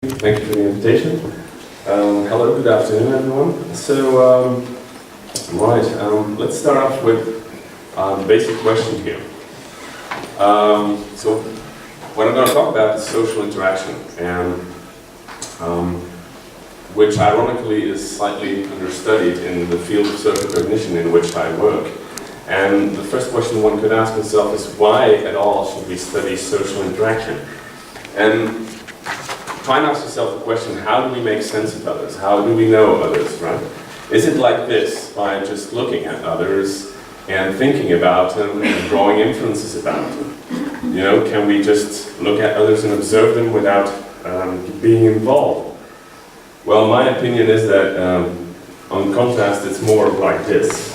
Thank you for the invitation. Hello, good afternoon, everyone. So, let's start off with the basic question here. So, what I'm going to talk about is social interaction, and which ironically is slightly understudied in the field of social cognition in which I work. And the first question one could ask oneself is, why at all should we study social interaction? And try and ask yourself the question, how do we make sense of others? How do we know others, right? Is it like this, by just looking at others and thinking about them and drawing inferences about them? You know, can we just look at others and observe them without being involved? Well, my opinion is that, on contrast, it's more like this.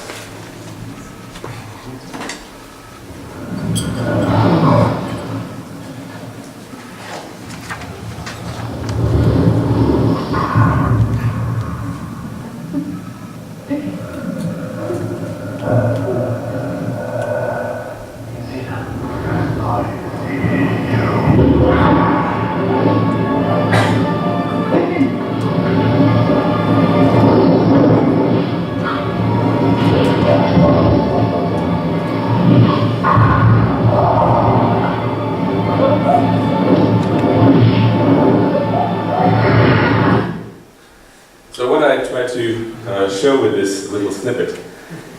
So what I try to show with this little snippet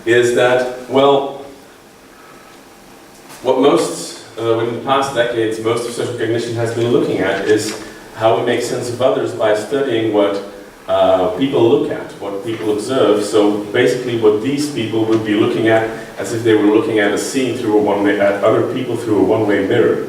is that, well, what in the past decades, most of social cognition has been looking at is how we make sense of others by studying what people look at, what people observe. So basically what these people would be looking at as if they were looking at a scene through at other people through a one-way mirror.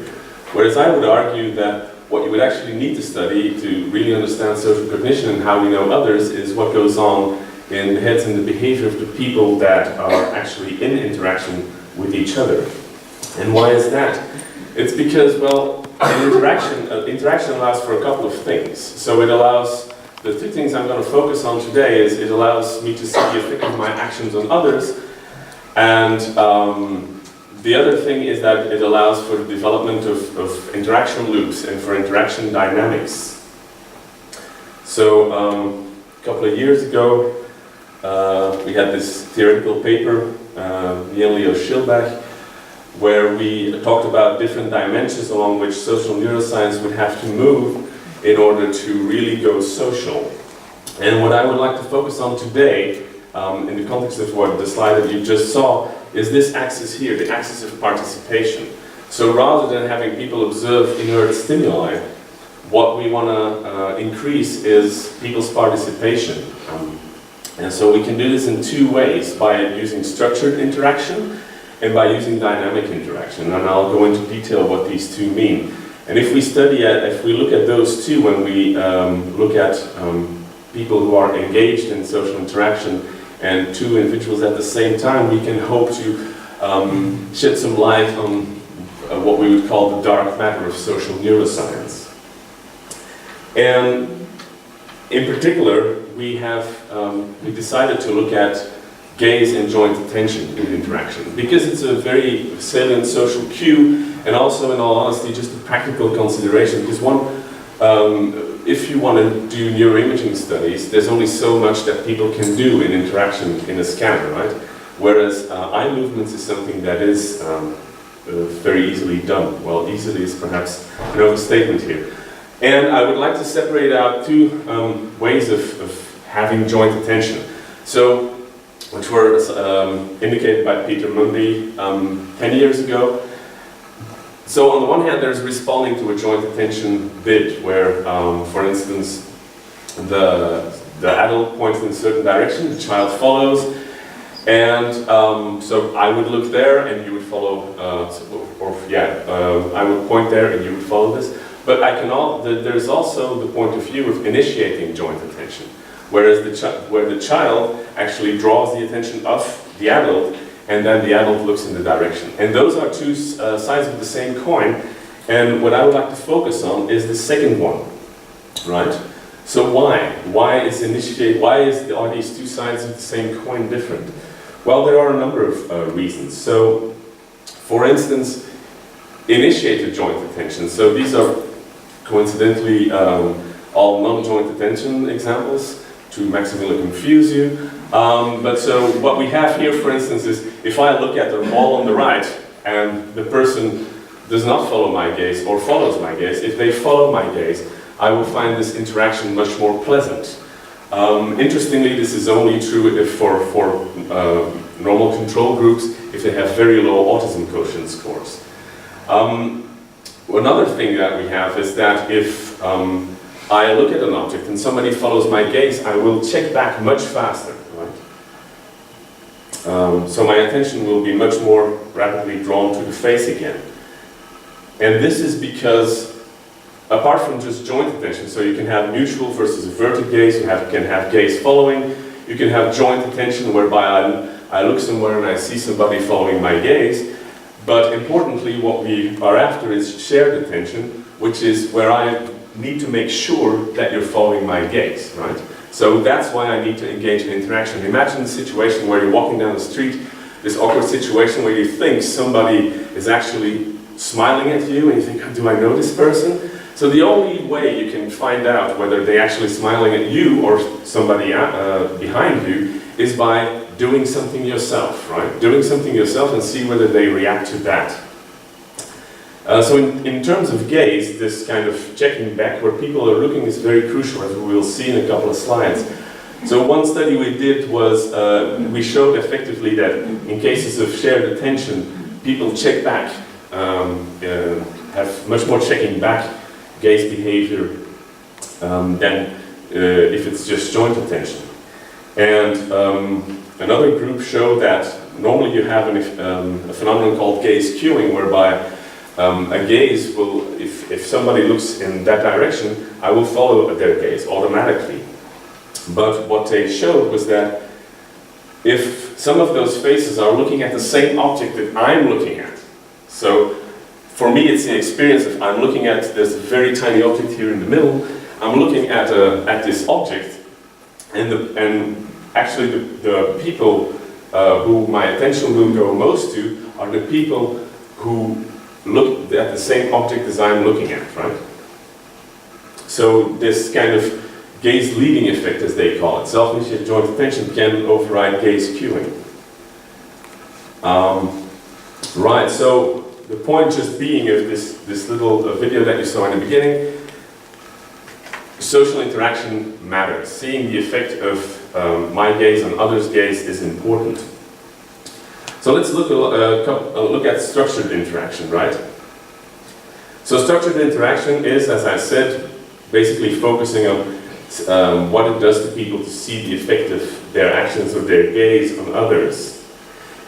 Whereas I would argue that what you would actually need to study to really understand social cognition and how we know others is what goes on in the heads and the behavior of the people that are actually in interaction with each other. And why is that? It's because, well, interaction allows for a couple of things. So it allows, the two things I'm going to focus on today is it allows me to see the effect of my actions on others, and the other thing is that it allows for the development of interaction loops and for interaction dynamics. So a couple of years ago, we had this theoretical paper, Leo Schilbach, where we talked about different dimensions along which social neuroscience would have to move in order to really go social. And what I would like to focus on today, in the context of what the slide that you just saw, is this axis here, the axis of participation. So rather than having people observe inert stimuli, what we want to increase is people's participation. And so we can do this in two ways, by using structured interaction and by using dynamic interaction. And I'll go into detail what these two mean. And if we look at those two, when we look at people who are engaged in social interaction and two individuals at the same time, we can hope to shed some light on what we would call the dark matter of social neuroscience. And in particular, we decided to look at gaze and joint attention in interaction, because it's a very salient social cue, and also, in all honesty, just a practical consideration, because if you want to do neuroimaging studies, there's only so much that people can do in interaction in a scanner, right? Whereas eye movements is something that is very easily done. Well, easily is perhaps an overstatement here. And I would like to separate out two ways of having joint attention. So, which were indicated by Peter Mundy 10 years ago. So on the one hand, there's responding to a joint attention bid, where, for instance, the adult points in a certain direction, the child follows, and so I would look there and you would follow, I would point there and you would follow this. But there's also the point of view of initiating joint attention, whereas where the child actually draws the attention of the adult, and then the adult looks in the direction. And those are two sides of the same coin, and what I would like to focus on is the second one, right? So why? Why are these two sides of the same coin different? Well, there are a number of reasons. So, for instance, initiated joint attention. So these are coincidentally all non-joint attention examples to maximally confuse you. But so what we have here, for instance, is if I look at the wall on the right and the person does not follow my gaze or follows my gaze, if they follow my gaze, I will find this interaction much more pleasant. Interestingly, this is only true if for normal control groups if they have very low autism quotient scores. Another thing that we have is that if I look at an object and somebody follows my gaze, I will check back much faster. Right? So my attention will be much more rapidly drawn to the face again. And this is because, apart from just joint attention, so you can have mutual versus averted gaze, you can have gaze following, you can have joint attention whereby I look somewhere and I see somebody following my gaze. But importantly, what we are after is shared attention, which is where I need to make sure that you're following my gaze, right? So that's why I need to engage in interaction. Imagine the situation where you're walking down the street, this awkward situation where you think somebody is actually smiling at you and you think, do I know this person? So the only way you can find out whether they're actually smiling at you or somebody behind you is by doing something yourself, right? Doing something yourself and see whether they react to that. So in terms of gaze, this kind of checking back where people are looking is very crucial, as we will see in a couple of slides. So one study we did was, we showed effectively that in cases of shared attention, people check back, have much more checking back gaze behavior than if it's just joint attention. And another group showed that normally you have a phenomenon called gaze cueing, whereby a gaze will, if somebody looks in that direction, I will follow their gaze automatically. But what they showed was that if some of those faces are looking at the same object that I'm looking at, so for me it's the experience of I'm looking at, there's a very tiny object here in the middle, I'm looking at this object, and actually the people who my attention will go most to are the people who look at the same object as I'm looking at, right? So this kind of gaze leading effect, as they call it, self-initiated joint attention, can override gaze cueing. Right, so the point just being of this little video that you saw in the beginning, social interaction matters. Seeing the effect of my gaze on others' gaze is important. So let's look at structured interaction, right? So structured interaction is, as I said, basically focusing on what it does to people to see the effect of their actions or their gaze on others.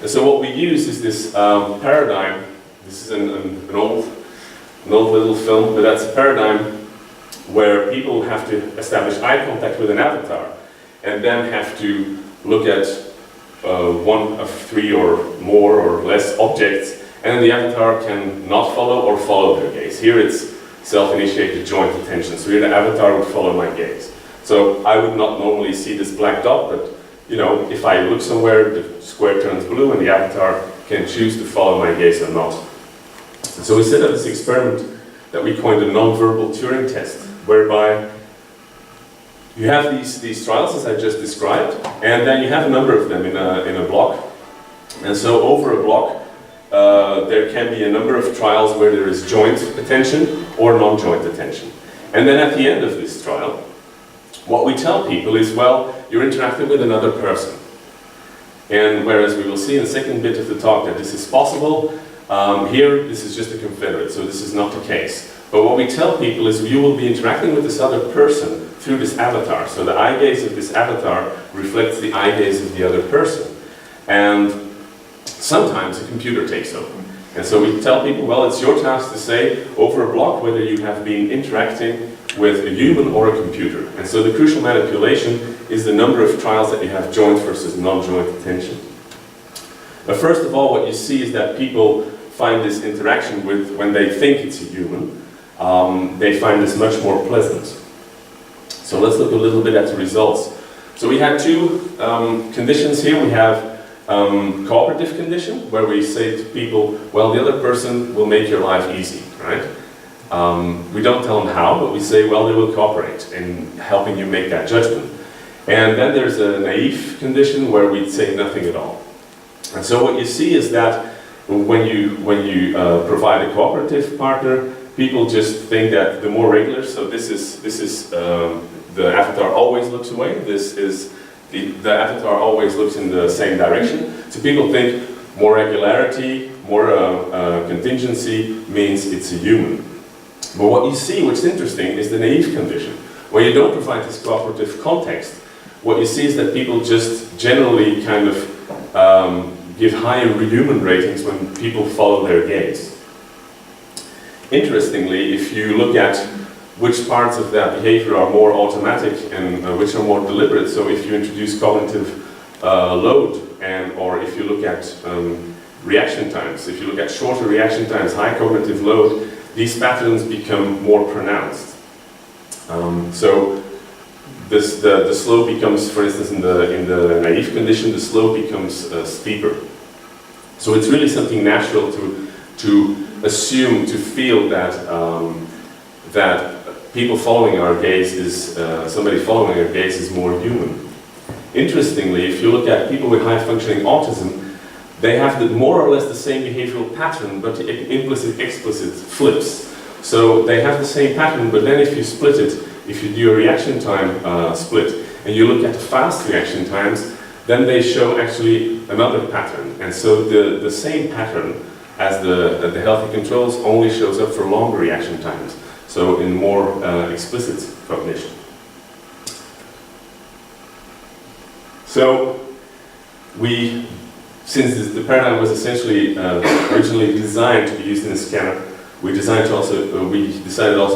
And so what we use is this paradigm. This is an old little film, but that's a paradigm where people have to establish eye contact with an avatar and then have to look at one of three or more or less objects, and the avatar can not follow or follow their gaze. Here it's self-initiated joint attention, so here the avatar would follow my gaze. So I would not normally see this black dot, but you know, if I look somewhere, the square turns blue and the avatar can choose to follow my gaze or not. So we set up this experiment that we coined a non-verbal Turing test, whereby you have these trials, as I just described, and then you have a number of them in a block. And so over a block, there can be a number of trials where there is joint attention or non-joint attention. And then at the end of this trial, what we tell people is, well, you're interacting with another person. And whereas we will see in the second bit of the talk that this is possible, here this is just a confederate, so this is not the case. But what we tell people is you will be interacting with this other person through this avatar. So the eye gaze of this avatar reflects the eye gaze of the other person. And sometimes the computer takes over. And so we tell people, well, it's your task to say over a block whether you have been interacting with a human or a computer. And so the crucial manipulation is the number of trials that you have joint versus non-joint attention. But first of all, what you see is that people find this interaction with, when they think it's a human, they find this much more pleasant. So let's look a little bit at the results. So we had two conditions here. We have cooperative condition, where we say to people, well, the other person will make your life easy, right? We don't tell them how, but we say, well, they will cooperate in helping you make that judgment. And then there's a naive condition where we say nothing at all. And so what you see is that when you provide a cooperative partner, people just think that the more regular, so this is the avatar always looks away, this is the avatar always looks in the same direction. So people think more regularity, more contingency means it's a human. But what you see, what's interesting, is the naive condition. When you don't provide this cooperative context, what you see is that people just generally kind of give higher human ratings when people follow their gaze. Interestingly, if you look at which parts of that behavior are more automatic and which are more deliberate, so if you introduce cognitive load, or if you look at reaction times, if you look at shorter reaction times, high cognitive load, these patterns become more pronounced. So the slope becomes, for instance, in the naive condition, the slope becomes steeper. So it's really something natural to assume, to feel that that people following our gaze is somebody following our gaze is more human. Interestingly, if you look at people with high functioning autism, they have more or less the same behavioral pattern, but the implicit explicit flips. So they have the same pattern, but then if you split it, if you do a reaction time split, and you look at the fast reaction times, then they show actually another pattern. And so the same pattern as the healthy controls only shows up for longer reaction times, so in more explicit cognition. So since the paradigm was essentially originally designed to be used in a scanner, we decided also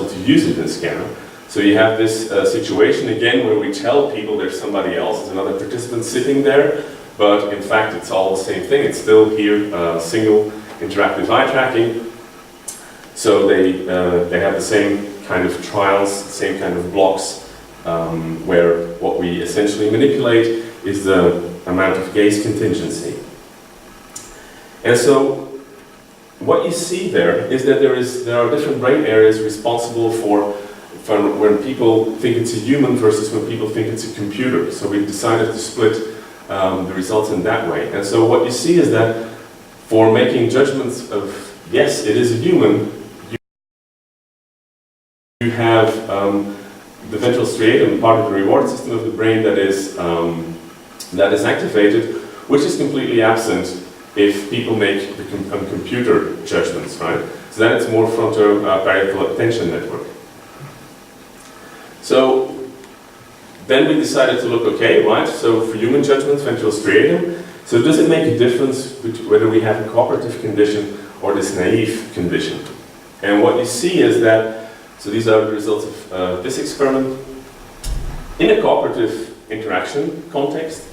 to use it in a scanner. So you have this situation again where we tell people there's somebody else, there's another participant sitting there, but in fact it's all the same thing. It's still here, single interactive eye tracking. So they have the same kind of trials, same kind of blocks, where what we essentially manipulate is the amount of gaze contingency. And so what you see there is that there are different brain areas responsible for when people think it's a human versus when people think it's a computer. So we decided to split the results in that way. And so what you see is that for making judgments of, yes, it is a human, you have the ventral striatum, part of the reward system of the brain that is activated, which is completely absent if people make the computer judgments, right? So then it's more frontoparietal attention network. So then we decided to look, okay, right, so for human judgments, ventral striatum, so does it make a difference whether we have a cooperative condition or this naive condition? And what you see is that, so these are the results of this experiment. In a cooperative interaction context,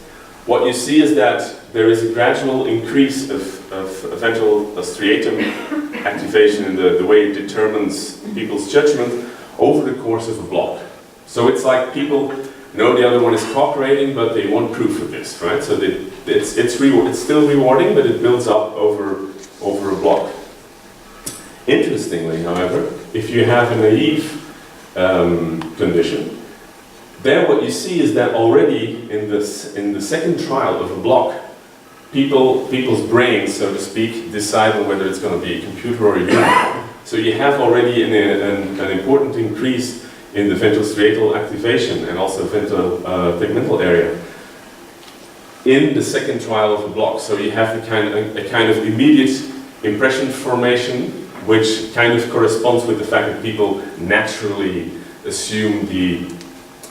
what you see is that there is a gradual increase of ventral striatum activation in the way it determines people's judgment over the course of a block. So it's like people know the other one is cooperating, but they want proof of this, right? So it's still rewarding, but it builds up over a block. Interestingly, however, if you have a naive condition, then what you see is that already in the second trial of a block, people's brains, so to speak, decide on whether it's going to be a computer or a human. So you have already an important increase in the ventral striatal activation and also ventral tegmental area in the second trial of a block. So you have a kind of immediate impression formation, which kind of corresponds with the fact that people naturally assume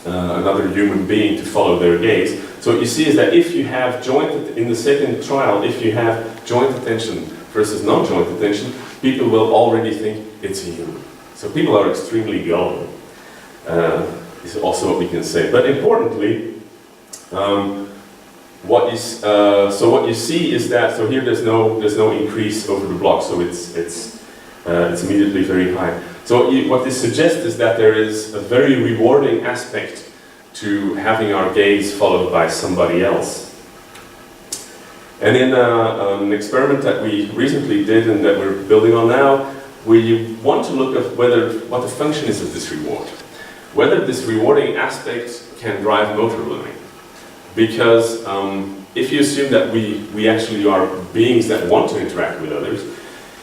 another human being to follow their gaze. So what you see is that if you have in the second trial, if you have joint attention versus non-joint attention, people will already think it's a human. So people are extremely gullible. Is also what we can say. But importantly, what you see is that, so here there's no increase over the block, so it's immediately very high. So what this suggests is that there is a very rewarding aspect to having our gaze followed by somebody else. And in an experiment that we recently did and that we're building on now, where you want to look at what the function is of this reward. Whether this rewarding aspect can drive motor learning. Because if you assume that we actually are beings that want to interact with others,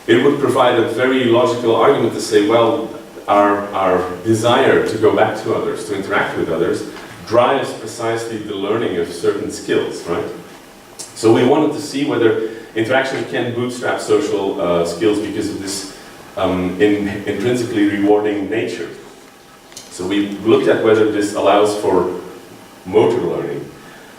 it would provide a very logical argument to say, well, our desire to go back to others, to interact with others, drives precisely the learning of certain skills, right? So we wanted to see whether interaction can bootstrap social skills because of this intrinsically rewarding nature. So we looked at whether this allows for motor learning.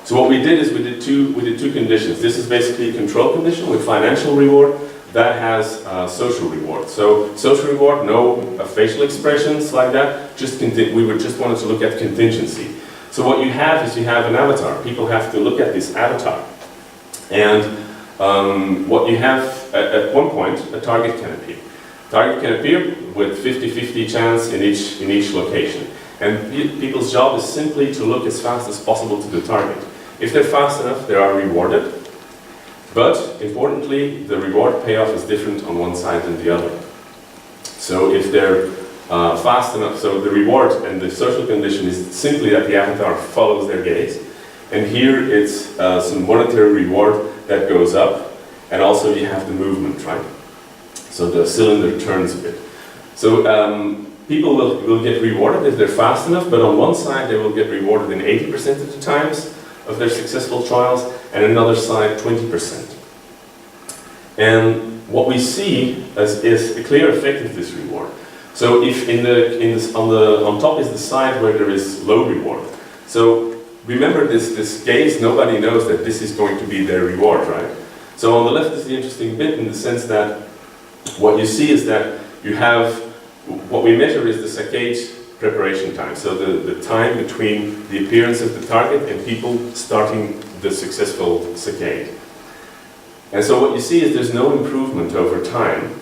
So what we did is we did two conditions. This is basically a control condition with financial reward. That has social reward. So social reward, no facial expressions like that. We would just wanted to look at contingency. So what you have is you have an avatar. People have to look at this avatar. And what you have, at one point, a target can appear. Target can appear with 50-50 chance in each location. And people's job is simply to look as fast as possible to the target. If they're fast enough, they are rewarded. But, importantly, the reward payoff is different on one side than the other. So if they're fast enough, so the reward and the social condition is simply that the avatar follows their gaze. And here it's some monetary reward that goes up, and also you have the movement, right? So the cylinder turns a bit. So people will get rewarded if they're fast enough, but on one side they will get rewarded in 80% of the times of their successful trials, and another side 20%. And what we see is a clear effect of this reward. So if on top is the side where there is low reward. So remember this gaze, nobody knows that this is going to be their reward, right? So on the left is the interesting bit in the sense that what you see is that you have, what we measure is the saccade preparation time. So the time between the appearance of the target and people starting the successful saccade. And so what you see is there's no improvement over time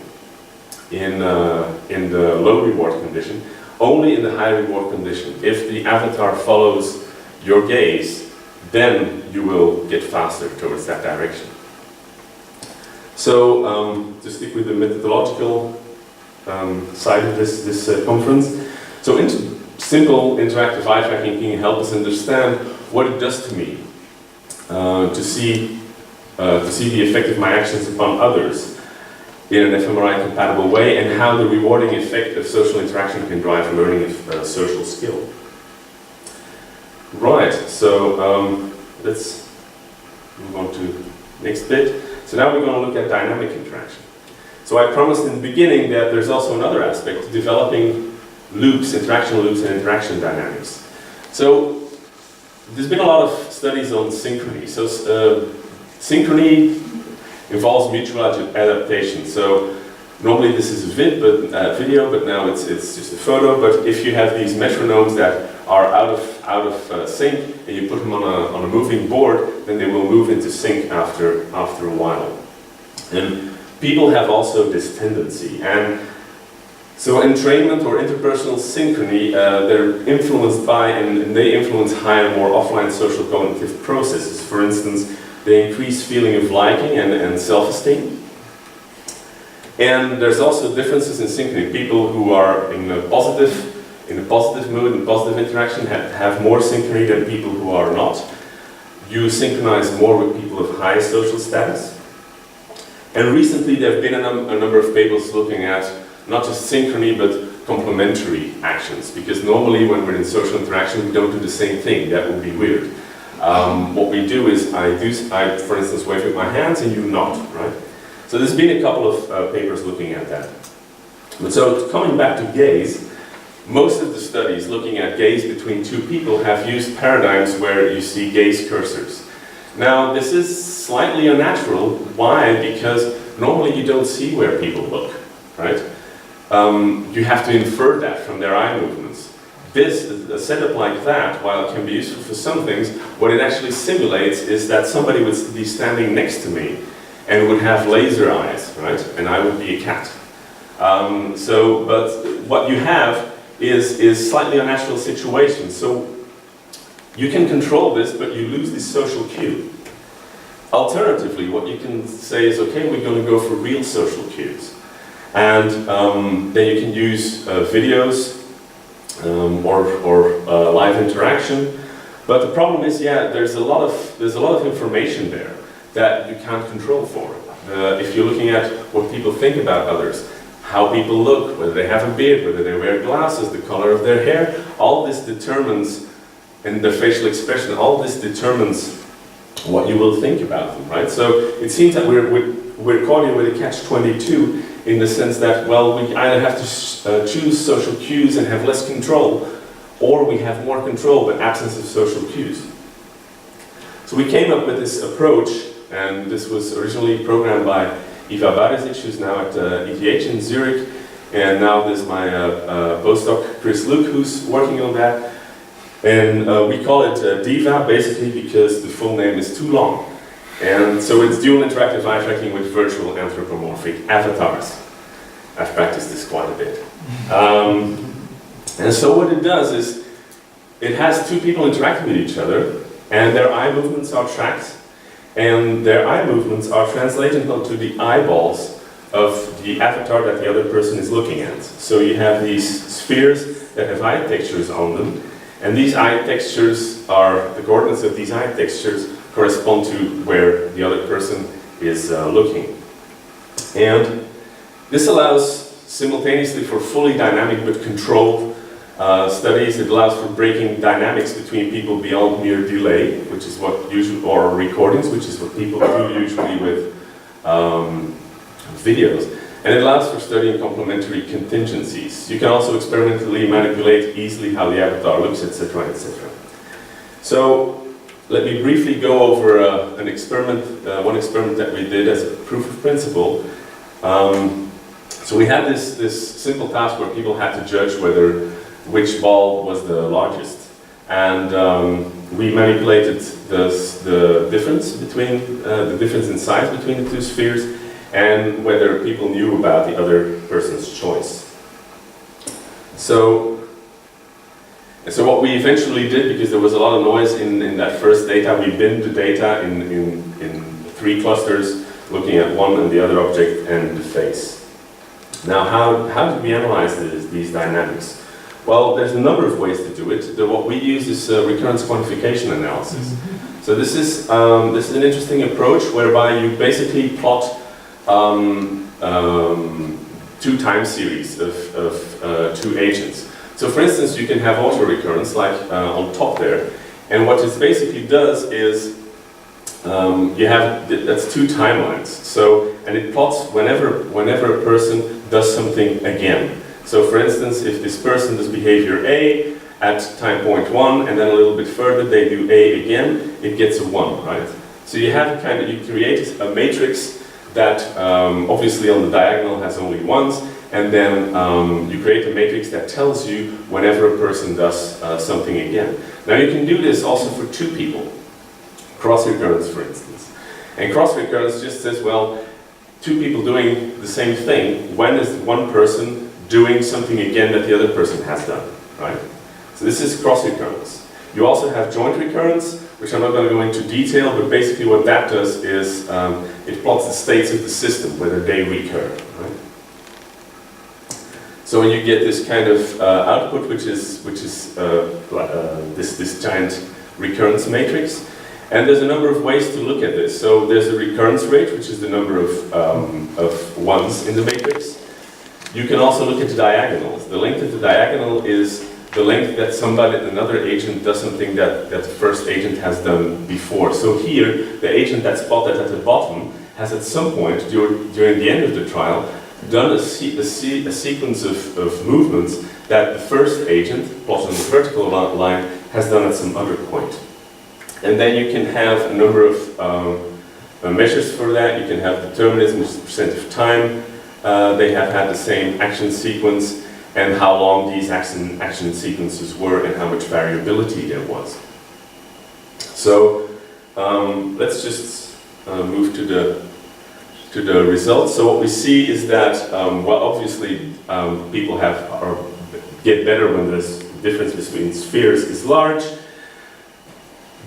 in the low reward condition, only in the high reward condition. If the avatar follows your gaze, then you will get faster towards that direction. So to stick with the methodological side of this conference, so simple interactive eye tracking can help us understand what it does to me to see the effect of my actions upon others in an fMRI compatible way, and how the rewarding effect of social interaction can drive learning of social skill. Right, so let's move on to the next bit. So now we're going to look at dynamic interaction. So I promised in the beginning that there's also another aspect to developing loops, interaction loops and interaction dynamics. So there's been a lot of studies on synchrony. So synchrony involves mutual adaptation. So normally this is a video, but now it's just a photo. But if you have these metronomes that are out of sync and you put them on a moving board, then they will move into sync after a while. And people have also this tendency. And so entrainment or interpersonal synchrony, they're influenced by and they influence higher, more offline social cognitive processes. For instance, they increase feeling of liking and self-esteem. And there's also differences in synchrony. People who are in a positive mood and positive interaction have more synchrony than people who are not. You synchronize more with people of high social status. And recently there have been a number of papers looking at not just synchrony but complementary actions, because normally when we're in social interaction we don't do the same thing. That would be weird. What we do is I for instance wave with my hands and you nod, right? So there's been a couple of papers looking at that. But so coming back to gaze, most of the studies looking at gaze between two people have used paradigms where you see gaze cursors. Now this is slightly unnatural. Why? Because normally you don't see where people look, right? You have to infer that from their eye movements. A setup like that, while it can be useful for some things, what it actually simulates is that somebody would be standing next to me and would have laser eyes, right? And I would be a cat. But what you have is slightly unnatural situation. So you can control this, but you lose this social cue. Alternatively, what you can say is, okay, we're going to go for real social cues. And then you can use videos or live interaction. But the problem is, yeah, there's a lot of information there that you can't control for. If you're looking at what people think about others, how people look, whether they have a beard, whether they wear glasses, the color of their hair, all this determines, and their facial expression, all this determines what you will think about them, right? So it seems that we're caught here with a catch-22 in the sense that, well, we either have to choose social cues and have less control, or we have more control but absence of social cues. So we came up with this approach, and this was originally programmed by Eva Barisic, who's now at ETH in Zurich, and now there's my postdoc Chris Luke, who's working on that. And we call it DIVA, basically because the full name is too long. And so it's dual interactive eye tracking with virtual anthropomorphic avatars. I've practiced this quite a bit. And so what it does is, it has two people interacting with each other, and their eye movements are tracked, and their eye movements are translated onto the eyeballs of the avatar that the other person is looking at. So you have these spheres that have eye textures on them, and these eye textures are, the coordinates of these eye textures correspond to where the other person is looking. And this allows simultaneously for fully dynamic but controlled studies. It allows for breaking dynamics between people beyond mere delay, which is what usually, or recordings, which is what people do usually with videos. And it allows for studying complementary contingencies. You can also experimentally manipulate easily how the avatar looks, etc., etc. So let me briefly go over an experiment, one experiment that we did as a proof of principle. So we had this simple task where people had to judge which ball was the largest, and we manipulated the difference between the difference in size between the two spheres, and whether people knew about the other person's choice. So what we eventually did, because there was a lot of noise in that first data, we binned the data in 3 clusters, looking at one and the other object and the face. Now, how did we analyze these dynamics? Well, there's a number of ways to do it. What we use is recurrence quantification analysis. So this is an interesting approach whereby you basically plot 2 time series of 2 agents. So for instance, you can have auto-recurrence like on top there, and what it basically does is that's 2 timelines. So, and it plots whenever a person does something again. So for instance, if this person does behavior A at time point 1, and then a little bit further they do A again, it gets a 1, right? So you have you create a matrix that obviously on the diagonal has only 1s, and then you create a matrix that tells you whenever a person does something again. Now you can do this also for 2 people. Cross-recurrence, for instance. And cross-recurrence just says, well, 2 people doing the same thing, when is one person doing something again that the other person has done, right? So this is cross-recurrence. You also have joint recurrence, which I'm not going to go into detail, but basically what that does is it plots the states of the system, whether they recur, right? So when you get this kind of output, which is this giant recurrence matrix, and there's a number of ways to look at this. So there's a recurrence rate, which is the number of ones in the matrix. You can also look at the diagonals. The length of the diagonal is the length that another agent does something that the first agent has done before. So here, the agent that's plotted at the bottom has at some point during the end of the trial done a sequence of movements that the first agent, plotted on the vertical line, has done at some other point. And then you can have a number of measures for that. You can have determinism, which is the percent of time they have had the same action sequence, and how long these action sequences were, and how much variability there was. So let's just move to the results. So what we see is that, well, obviously people get better when the difference between spheres is large.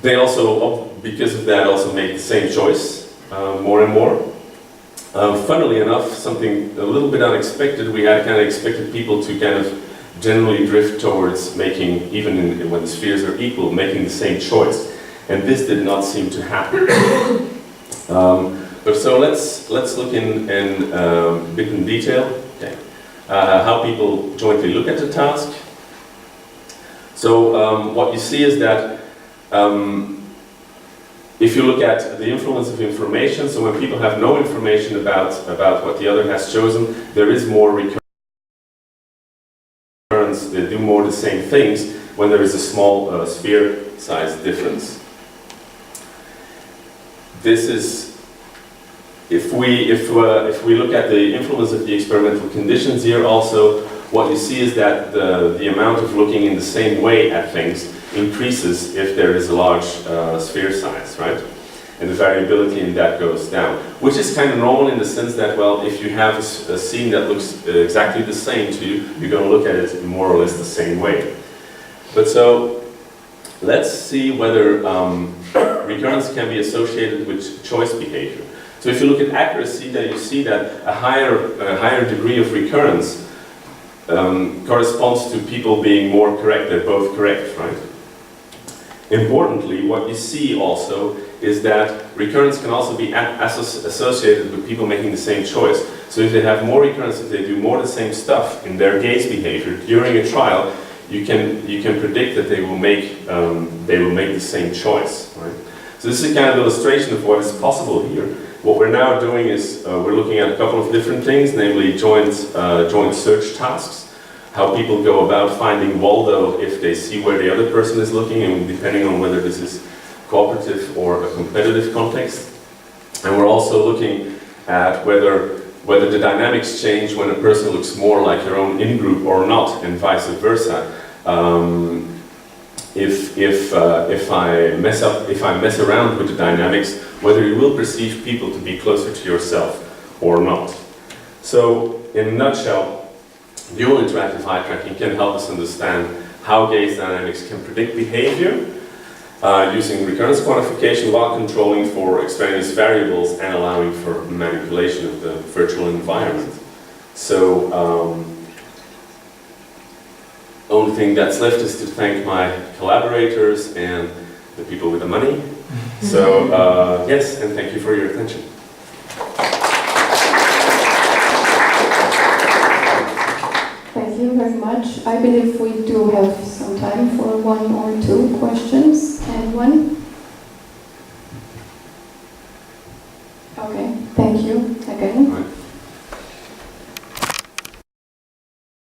They also, because of that, also make the same choice more and more. Funnily enough, something a little bit unexpected, we had kind of expected people to kind of generally drift towards making, even when the spheres are equal, making the same choice. And this did not seem to happen. But so let's look in a bit in detail. Okay. How people jointly look at the task. So what you see is that if you look at the influence of information, so when people have no information about what the other has chosen, there is more recurrence. They do more the same things when there is a small sphere size difference. This is, if we look at the influence of the experimental conditions here also, what you see is that the amount of looking in the same way at things increases if there is a large sphere size, right? And the variability in that goes down, which is kind of normal in the sense that, well, if you have a scene that looks exactly the same to you, you're going to look at it more or less the same way. But so, let's see whether recurrence can be associated with choice behavior. So if you look at accuracy, then you see that a higher degree of recurrence corresponds to people being more correct. They're both correct, right? Importantly, what you see also is that recurrence can also be associated with people making the same choice. So if they have more recurrence, if they do more the same stuff in their gaze behavior during a trial, you can predict that they will make the same choice, right? So this is a kind of illustration of what is possible here. What we're now doing is we're looking at a couple of different things, namely joint search tasks. How people go about finding Waldo if they see where the other person is looking, and depending on whether this is cooperative or a competitive context. And we're also looking at whether the dynamics change when a person looks more like your own in-group or not, and vice versa. If I mess around with the dynamics, whether you will perceive people to be closer to yourself or not. So, in a nutshell, dual interactive eye tracking can help us understand how gaze dynamics can predict behavior using recurrence quantification while controlling for extraneous variables and allowing for manipulation of the virtual environment. So, only thing that's left is to thank my collaborators and the people with the money. So, yes, and thank you for your attention. Thank you very much. I believe we do have some time for one or two questions. Anyone?